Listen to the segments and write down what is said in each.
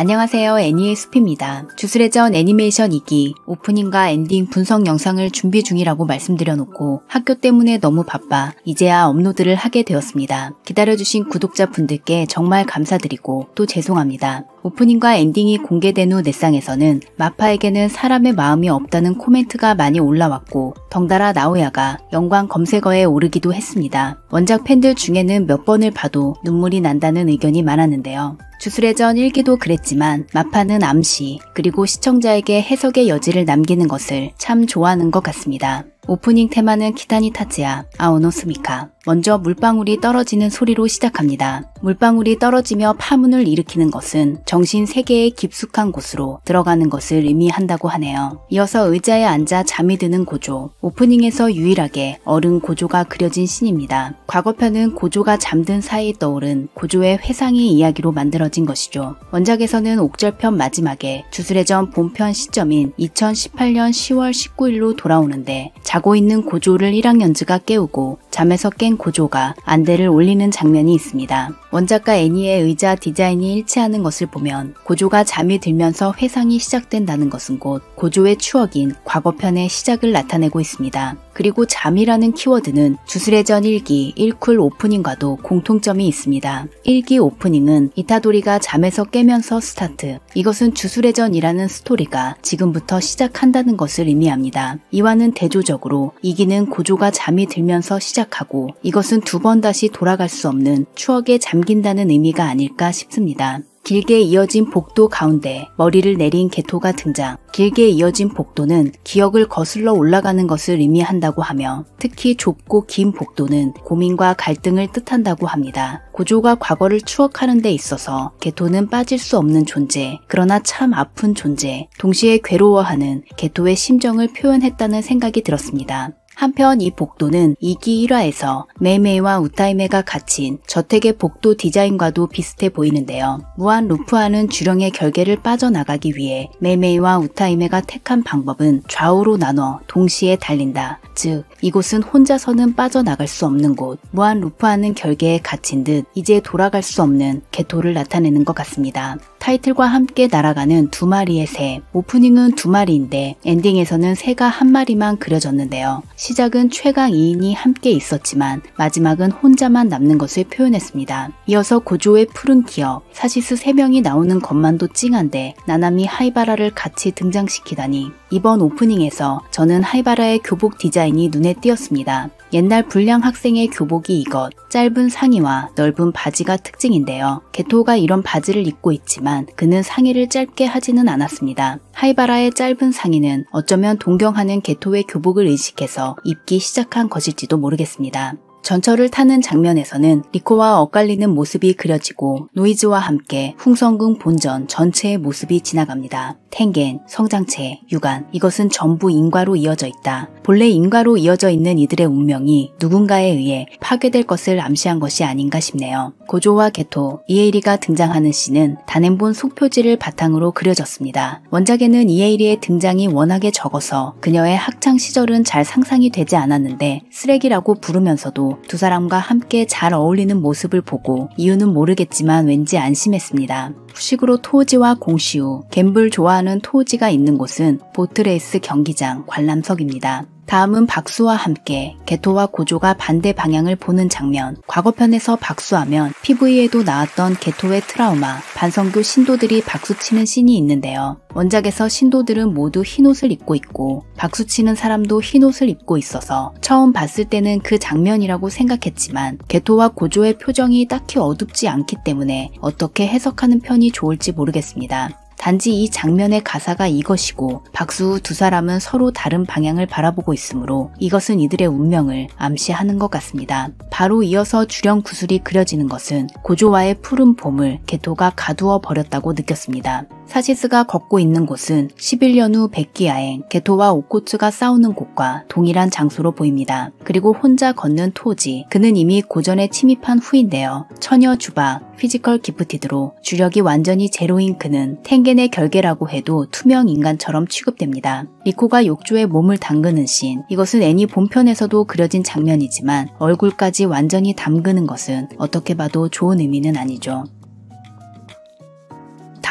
안녕하세요, 애니의 숲입니다. 주술회전 애니메이션 2기 오프닝과 엔딩 분석 영상을 준비 중이라고 말씀드려놓고 학교 때문에 너무 바빠 이제야 업로드를 하게 되었습니다. 기다려주신 구독자분들께 정말 감사드리고 또 죄송합니다. 오프닝과 엔딩이 공개된 후 넷상에서는 마파에게는 사람의 마음이 없다는 코멘트가 많이 올라왔고 덩달아 나오야가 연관 검색어에 오르기도 했습니다. 원작 팬들 중에는 몇 번을 봐도 눈물이 난다는 의견이 많았는데요. 주술회전 1기도 그랬지만 마파는 암시 그리고 시청자에게 해석의 여지를 남기는 것을 참 좋아하는 것 같습니다. 오프닝 테마는 키타니 타츠야 아오노 스미카. 먼저 물방울이 떨어지는 소리로 시작합니다. 물방울이 떨어지며 파문을 일으키는 것은 정신 세계의 깊숙한 곳으로 들어가는 것을 의미한다고 하네요. 이어서 의자에 앉아 잠이 드는 고조. 오프닝에서 유일하게 어른 고조가 그려진 씬입니다. 과거편은 고조가 잠든 사이에 떠오른 고조의 회상의 이야기로 만들어진 것이죠. 원작에서는 옥절편 마지막에 주술회전 본편 시점인 2018년 10월 19일로 돌아오는데 자고 있는 고조를 1학년즈가 깨우고 잠에서 깬 고조가 안대를 올리는 장면이 있습니다. 원작과 애니의 의자 디자인이 일치하는 것을 보면 고조가 잠이 들면서 회상이 시작된다는 것은 곧 고조의 추억인 과거편의 시작을 나타내고 있습니다. 그리고 잠이라는 키워드는 주술회전 1기 1쿨 오프닝과도 공통점이 있습니다. 1기 오프닝은 이타도리가 잠에서 깨면서 스타트. 이것은 주술회전이라는 스토리가 지금부터 시작한다는 것을 의미합니다. 이와는 대조적으로 2기는 고조가 잠이 들면서 시작하고 이것은 두 번 다시 돌아갈 수 없는 추억에 잠긴다는 의미가 아닐까 싶습니다. 길게 이어진 복도 가운데 머리를 내린 게토가 등장. 길게 이어진 복도는 기억을 거슬러 올라가는 것을 의미한다고 하며 특히 좁고 긴 복도는 고민과 갈등을 뜻한다고 합니다. 고조가 과거를 추억하는 데 있어서 게토는 빠질 수 없는 존재, 그러나 참 아픈 존재, 동시에 괴로워하는 게토의 심정을 표현했다는 생각이 들었습니다. 한편 이 복도는 2기 1화에서 메이메이와 우타이메가 갇힌 저택의 복도 디자인과도 비슷해 보이는데요. 무한 루프하는 주령의 결계를 빠져나가기 위해 메이메이와 우타이메가 택한 방법은 좌우로 나눠 동시에 달린다. 즉, 이곳은 혼자서는 빠져나갈 수 없는 곳, 무한 루프하는 결계에 갇힌 듯 이제 돌아갈 수 없는 게토를 나타내는 것 같습니다. 타이틀과 함께 날아가는 두 마리의 새. 오프닝은 두 마리인데 엔딩에서는 새가 한 마리만 그려졌는데요. 시작은 최강 2인이 함께 있었지만 마지막은 혼자만 남는 것을 표현했습니다. 이어서 고조의 푸른 기억, 사시스 3명이 나오는 것만도 찡한데 나나미 하이바라를 같이 등장시키다니. 이번 오프닝에서 저는 하이바라의 교복 디자인이 눈에 띄었습니다. 옛날 불량 학생의 교복이 이것, 짧은 상의와 넓은 바지가 특징인데요. 게토가 이런 바지를 입고 있지만 그는 상의를 짧게 하지는 않았습니다. 하이바라의 짧은 상의는 어쩌면 동경하는 게토의 교복을 의식해서 입기 시작한 것일지도 모르겠습니다. 전철을 타는 장면에서는 리코와 엇갈리는 모습이 그려지고 노이즈와 함께 풍성궁 본전 전체의 모습이 지나갑니다. 텐겐, 성장체, 유관, 이것은 전부 인과로 이어져 있다. 본래 인과로 이어져 있는 이들의 운명이 누군가에 의해 파괴될 것을 암시한 것이 아닌가 싶네요. 고조와 게토, 이에이리가 등장하는 씬은 단행본 속표지를 바탕으로 그려졌습니다. 원작에는 이에이리의 등장이 워낙에 적어서 그녀의 학창 시절은 잘 상상이 되지 않았는데 쓰레기라고 부르면서도 두 사람과 함께 잘 어울리는 모습을 보고 이유는 모르겠지만 왠지 안심했습니다. 후식으로 토우지와 공시우, 갬블 좋아하는 토우지가 있는 곳은 보트레이스 경기장 관람석입니다. 다음은 박수와 함께 게토와 고조가 반대 방향을 보는 장면. 과거편에서 박수하면 PV에도 나왔던 게토의 트라우마, 반성교 신도들이 박수치는 씬이 있는데요. 원작에서 신도들은 모두 흰옷을 입고 있고 박수치는 사람도 흰옷을 입고 있어서 처음 봤을 때는 그 장면이라고 생각했지만 게토와 고조의 표정이 딱히 어둡지 않기 때문에 어떻게 해석하는 편이 좋을지 모르겠습니다. 단지 이 장면의 가사가 이것이고 박수 후 두 사람은 서로 다른 방향을 바라보고 있으므로 이것은 이들의 운명을 암시하는 것 같습니다. 바로 이어서 주령 구슬이 그려지는 것은 고조와의 푸른 봄을 게토가 가두어 버렸다고 느꼈습니다. 사시스가 걷고 있는 곳은 11년 후 백기야행, 게토와 오코츠가 싸우는 곳과 동일한 장소로 보입니다. 그리고 혼자 걷는 토지, 그는 이미 고전에 침입한 후인데요. 처녀 주박, 피지컬 기프티드로 주력이 완전히 제로인 그는 텐겐의 결계라고 해도 투명 인간처럼 취급됩니다. 리코가 욕조에 몸을 담그는 씬, 이것은 애니 본편에서도 그려진 장면이지만 얼굴까지 완전히 담그는 것은 어떻게 봐도 좋은 의미는 아니죠.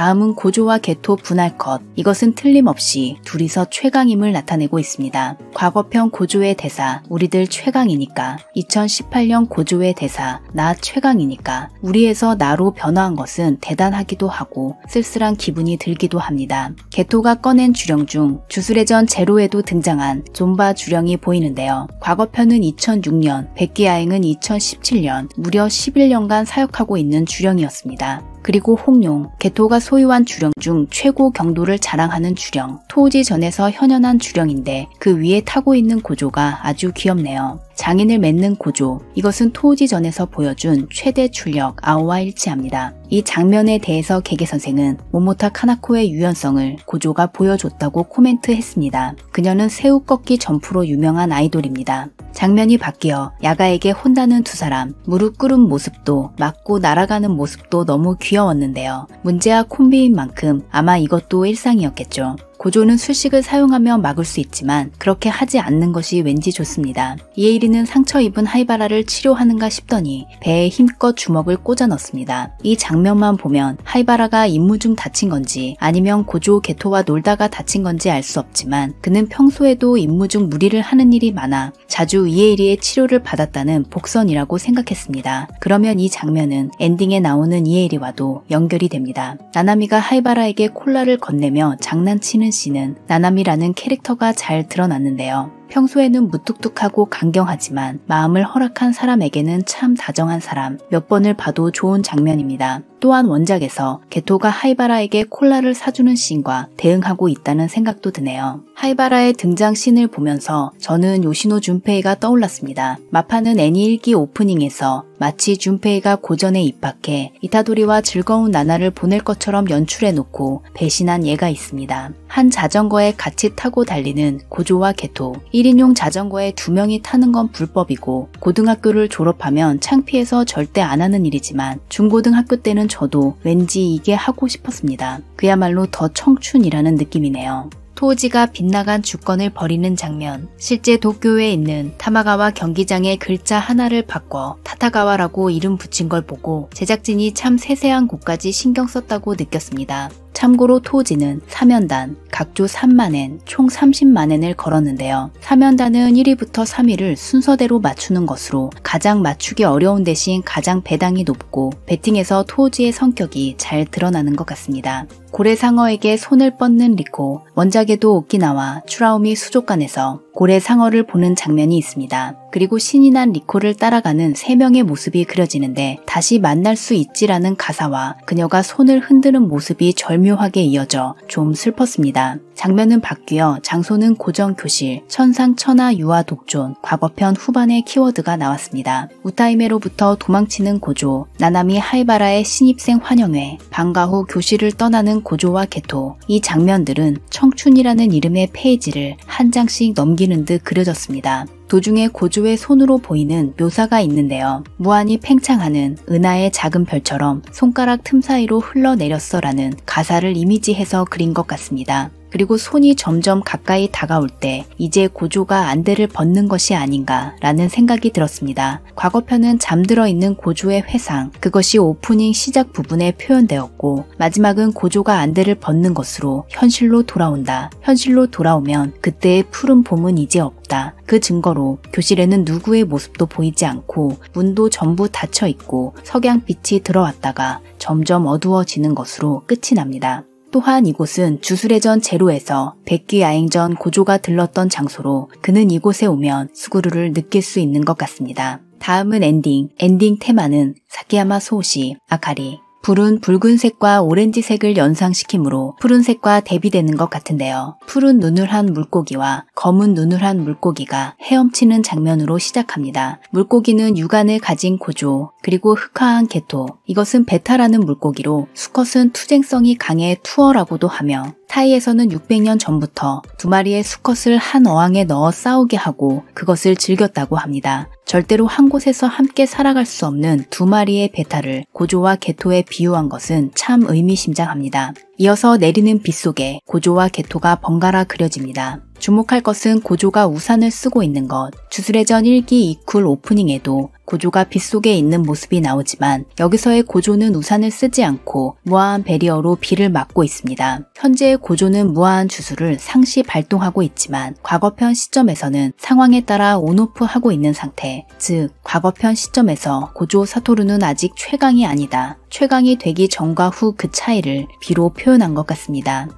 다음은 고조와 게토 분할 컷. 이것은 틀림없이 둘이서 최강임을 나타내고 있습니다. 과거편 고조의 대사 우리들 최강이니까, 2018년 고조의 대사 나 최강이니까, 우리에서 나로 변화한 것은 대단하기도 하고 쓸쓸한 기분이 들기도 합니다. 게토가 꺼낸 주령 중 주술의 전 제로에도 등장한 존바 주령이 보이는데요. 과거편은 2006년, 백기야행은 2017년, 무려 11년간 사역하고 있는 주령이었습니다. 그리고 홍룡, 게토가 소유한 주령 중 최고 경도를 자랑하는 주령, 토우지전에서 현현한 주령인데 그 위에 타고 있는 고조가 아주 귀엽네요. 장인을 맺는 고조, 이것은 토우지전에서 보여준 최대 출력 아오와 일치합니다. 이 장면에 대해서 게게 선생은 모모타 카나코의 유연성을 고조가 보여줬다고 코멘트했습니다. 그녀는 새우 꺾기 점프로 유명한 아이돌입니다. 장면이 바뀌어 야가에게 혼다는 두 사람, 무릎 꿇은 모습도 맞고 날아가는 모습도 너무 귀여웠는데요. 문제와 콤비인 만큼 아마 이것도 일상이었겠죠. 고조는 술식을 사용하며 막을 수 있지만 그렇게 하지 않는 것이 왠지 좋습니다. 이에이리는 상처 입은 하이바라를 치료하는가 싶더니 배에 힘껏 주먹을 꽂아 넣습니다. 이 장면만 보면 하이바라가 임무 중 다친 건지 아니면 고조 게토와 놀다가 다친 건지 알 수 없지만 그는 평소에도 임무 중 무리를 하는 일이 많아 자주 이에이리의 치료를 받았다는 복선이라고 생각했습니다. 그러면 이 장면은 엔딩에 나오는 이에이리와도 연결이 됩니다. 나나미가 하이바라에게 콜라를 건네며 장난치는 씬은 나나미라는 캐릭터가 잘 드러났는데요. 평소에는 무뚝뚝하고 강경하지만 마음을 허락한 사람에게는 참 다정한 사람, 몇 번을 봐도 좋은 장면입니다. 또한 원작에서 게토가 하이바라에게 콜라를 사주는 씬과 대응하고 있다는 생각도 드네요. 하이바라의 등장 씬을 보면서 저는 요시노 준페이가 떠올랐습니다. 마파는 애니 1기 오프닝에서 마치 준페이가 고전에 입학해 이타도리와 즐거운 나날을 보낼 것처럼 연출해놓고 배신한 예가 있습니다. 한 자전거에 같이 타고 달리는 고조와 게토, 1인용 자전거에 2명이 타는 건 불법이고 고등학교를 졸업하면 창피해서 절대 안 하는 일이지만 중고등학교 때는 저도 왠지 이게 하고 싶었습니다. 그야말로 더 청춘이라는 느낌이네요. 토우지가 빗나간 주권을 버리는 장면, 실제 도쿄에 있는 타마가와 경기장의 글자 하나를 바꿔 타타가와라고 이름 붙인 걸 보고 제작진이 참 세세한 곳까지 신경 썼다고 느꼈습니다. 참고로 토우지는 사면단, 각조 3만엔, 총 30만엔을 걸었는데요. 사면단은 1위부터 3위를 순서대로 맞추는 것으로 가장 맞추기 어려운 대신 가장 배당이 높고 배팅에서 토우지의 성격이 잘 드러나는 것 같습니다. 고래상어에게 손을 뻗는 리코, 원작에도 오키나와 추라우미 수족관에서 고래상어를 보는 장면이 있습니다. 그리고 신이 난 리코를 따라가는 3명의 모습이 그려지는데 다시 만날 수 있지라는 가사와 그녀가 손을 흔드는 모습이 절묘하게 이어져 좀 슬펐습니다. 장면은 바뀌어 장소는 고정 교실, 천상천하 유아 독존, 과거편 후반의 키워드가 나왔습니다. 우타이메로부터 도망치는 고조, 나나미 하이바라의 신입생 환영회, 방과 후 교실을 떠나는 고조와 게토, 이 장면들은 청춘이라는 이름의 페이지를 한 장씩 넘기는 듯 그려졌습니다. 도중에 고조의 손으로 보이는 묘사가 있는데요. 무한히 팽창하는 은하의 작은 별처럼 손가락 틈 사이로 흘러내렸어라는 가사를 이미지해서 그린 것 같습니다. 그리고 손이 점점 가까이 다가올 때 이제 고조가 안대를 벗는 것이 아닌가 라는 생각이 들었습니다. 과거편은 잠들어 있는 고조의 회상, 그것이 오프닝 시작 부분에 표현되었고 마지막은 고조가 안대를 벗는 것으로 현실로 돌아온다. 현실로 돌아오면 그때의 푸른 봄은 이제 없다. 그 증거로 교실에는 누구의 모습도 보이지 않고 문도 전부 닫혀 있고 석양빛이 들어왔다가 점점 어두워지는 것으로 끝이 납니다. 또한 이곳은 주술의 전 제로에서 백귀 야행 전 고조가 들렀던 장소로 그는 이곳에 오면 스구루를 느낄 수 있는 것 같습니다. 다음은 엔딩 테마는 사키야마 소오시, 아카리. 불은 붉은색과 오렌지색을 연상시키므로 푸른색과 대비되는 것 같은데요. 푸른 눈을 한 물고기와 검은 눈을 한 물고기가 헤엄치는 장면으로 시작합니다. 물고기는 육안을 가진 고조, 그리고 흑화한 게토, 이것은 베타라는 물고기로 수컷은 투쟁성이 강해 투어라고도 하며 타이에서는 600년 전부터 두 마리의 수컷을 한 어항에 넣어 싸우게 하고 그것을 즐겼다고 합니다. 절대로 한 곳에서 함께 살아갈 수 없는 두 마리의 베타를 고조와 게토에 비유한 것은 참 의미심장합니다. 이어서 내리는 빗 속에 고조와 게토가 번갈아 그려집니다. 주목할 것은 고조가 우산을 쓰고 있는 것. 주술의 전 1기 이쿨 오프닝에도 고조가 빗속에 있는 모습이 나오지만 여기서의 고조는 우산을 쓰지 않고 무아한 베리어로 비를 막고 있습니다. 현재의 고조는 무아한 주술을 상시 발동하고 있지만 과거편 시점에서는 상황에 따라 온오프 하고 있는 상태, 즉 과거편 시점에서 고조 사토루는 아직 최강이 아니다. 최강이 되기 전과 후 그 차이를 비로 표현한 것 같습니다.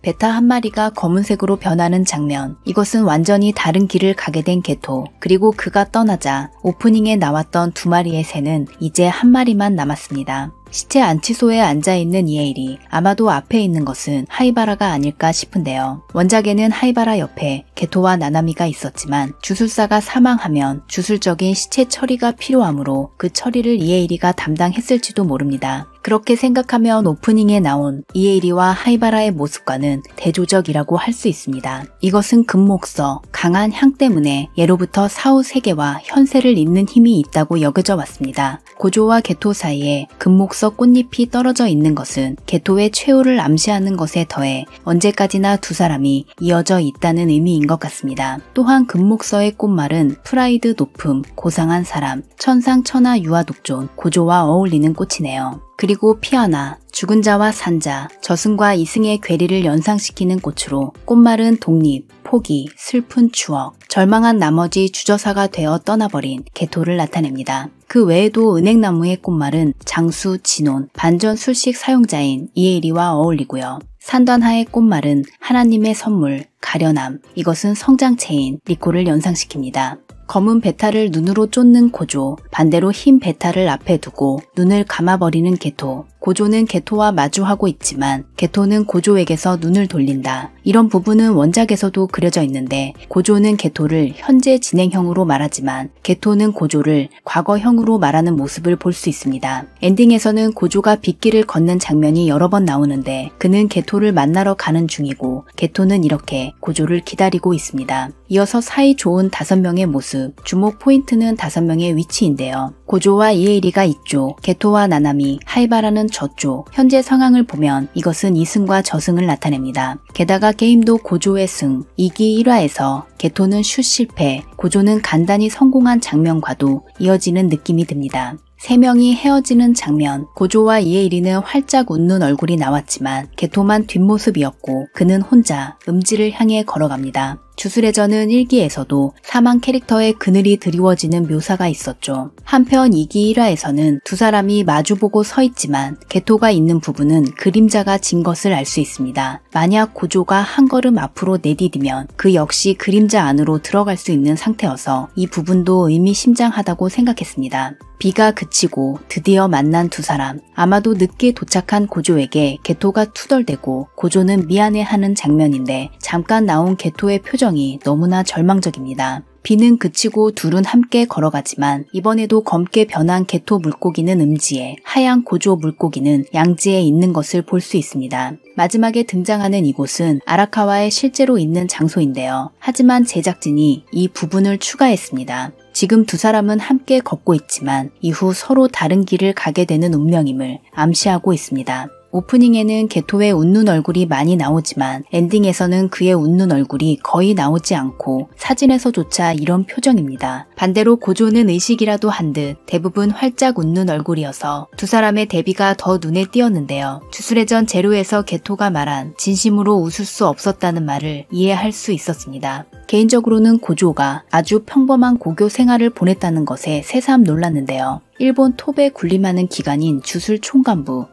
베타 한 마리가 검은색으로 변하는 장면. 이것은 완전히 다른 길을 가게 된 게토. 그리고 그가 떠나자 오프닝에 나왔던 2마리의 새는 이제 1마리만 남았습니다. 시체 안치소에 앉아있는 이에일이 아마도 앞에 있는 것은 하이바라가 아닐까 싶은데요. 원작에는 하이바라 옆에 게토와 나나미가 있었지만 주술사가 사망하면 주술적인 시체 처리가 필요하므로 그 처리를 이에일이가 담당했을지도 모릅니다. 그렇게 생각하면 오프닝에 나온 이에이리와 하이바라의 모습과는 대조적이라고 할 수 있습니다. 이것은 금목서, 강한 향 때문에 예로부터 사후 세계와 현세를 잇는 힘이 있다고 여겨져 왔습니다. 고조와 게토 사이에 금목서 꽃잎이 떨어져 있는 것은 게토의 최후를 암시하는 것에 더해 언제까지나 두 사람이 이어져 있다는 의미인 것 같습니다. 또한 금목서의 꽃말은 프라이드 높음, 고상한 사람, 천상천하 유아독존, 고조와 어울리는 꽃이네요. 그리고 피아나, 죽은 자와 산 자, 저승과 이승의 괴리를 연상시키는 꽃으로 꽃말은 독립, 포기, 슬픈 추억, 절망한 나머지 주저사가 되어 떠나버린 게토를 나타냅니다. 그 외에도 은행나무의 꽃말은 장수, 진혼, 반전 술식 사용자인 이에이리와 어울리고요. 산단하의 꽃말은 하나님의 선물, 가련함, 이것은 성장체인 리코를 연상시킵니다. 검은 베타를 눈으로 쫓는 고조, 반대로 흰 베타를 앞에 두고 눈을 감아버리는 게토. 고조는 게토와 마주하고 있지만 게토는 고조에게서 눈을 돌린다. 이런 부분은 원작에서도 그려져 있는데 고조는 게토를 현재 진행형으로 말하지만 게토는 고조를 과거형으로 말하는 모습을 볼 수 있습니다. 엔딩에서는 고조가 빗길을 걷는 장면이 여러 번 나오는데 그는 게토를 만나러 가는 중이고 게토는 이렇게 고조를 기다리고 있습니다. 이어서 사이 좋은 5명의 모습, 주목 포인트는 5명의 위치인데요. 고조와 이에이리가 이쪽, 게토와 나나미, 하이바라는 저쪽. 현재 상황을 보면 이것은 이승과 저승을 나타냅니다. 게다가 게임도 고조의 승, 2기 1화에서 게토는 슛 실패, 고조는 간단히 성공한 장면과도 이어지는 느낌이 듭니다. 3명이 헤어지는 장면, 고조와 이에이리는 활짝 웃는 얼굴이 나왔지만 게토만 뒷모습이었고 그는 혼자 음지를 향해 걸어갑니다. 주술의 전은 1기에서도 사망 캐릭터의 그늘이 드리워지는 묘사가 있었죠. 한편 2기 1화에서는 두 사람이 마주보고 서 있지만 게토가 있는 부분은 그림자가 진 것을 알 수 있습니다. 만약 고조가 한 걸음 앞으로 내디디면 그 역시 그림자 안으로 들어갈 수 있는 상태여서 이 부분도 의미심장하다고 생각했습니다. 비가 그치고 드디어 만난 두 사람. 아마도 늦게 도착한 고조에게 게토가 투덜대고 고조는 미안해하는 장면인데 잠깐 나온 게토의 표정이 너무나 절망적입니다. 비는 그치고 둘은 함께 걸어가지만 이번에도 검게 변한 게토 물고기는 음지에, 하얀 고조 물고기는 양지에 있는 것을 볼 수 있습니다. 마지막에 등장하는 이곳은 아라카와에 실제로 있는 장소인데요. 하지만 제작진이 이 부분을 추가했습니다. 지금 두 사람은 함께 걷고 있지만 이후 서로 다른 길을 가게 되는 운명임을 암시하고 있습니다. 오프닝에는 게토의 웃는 얼굴이 많이 나오지만 엔딩에서는 그의 웃는 얼굴이 거의 나오지 않고 사진에서조차 이런 표정입니다. 반대로 고조는 의식이라도 한 듯 대부분 활짝 웃는 얼굴이어서 두 사람의 대비가 더 눈에 띄었는데요. 주술의 전 제로에서 게토가 말한 진심으로 웃을 수 없었다는 말을 이해할 수 있었습니다. 개인적으로는 고조가 아주 평범한 고교 생활을 보냈다는 것에 새삼 놀랐는데요. 일본 톱에 군림하는 기관인 주술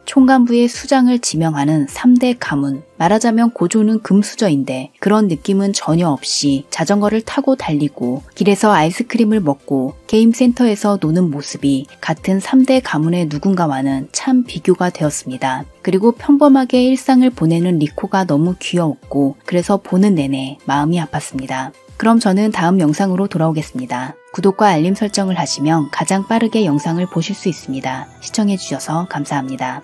총간부의 수장을 지명하는 3대 가문. 말하자면 고조는 금수저인데 그런 느낌은 전혀 없이 자전거를 타고 달리고 길에서 아이스크림을 먹고 게임센터에서 노는 모습이 같은 3대 가문의 누군가와는 참 비교가 되었습니다. 그리고 평범하게 일상을 보내는 리코가 너무 귀여웠고 그래서 보는 내내 마음이 아팠습니다. 그럼 저는 다음 영상으로 돌아오겠습니다. 구독과 알림 설정을 하시면 가장 빠르게 영상을 보실 수 있습니다. 시청해주셔서 감사합니다.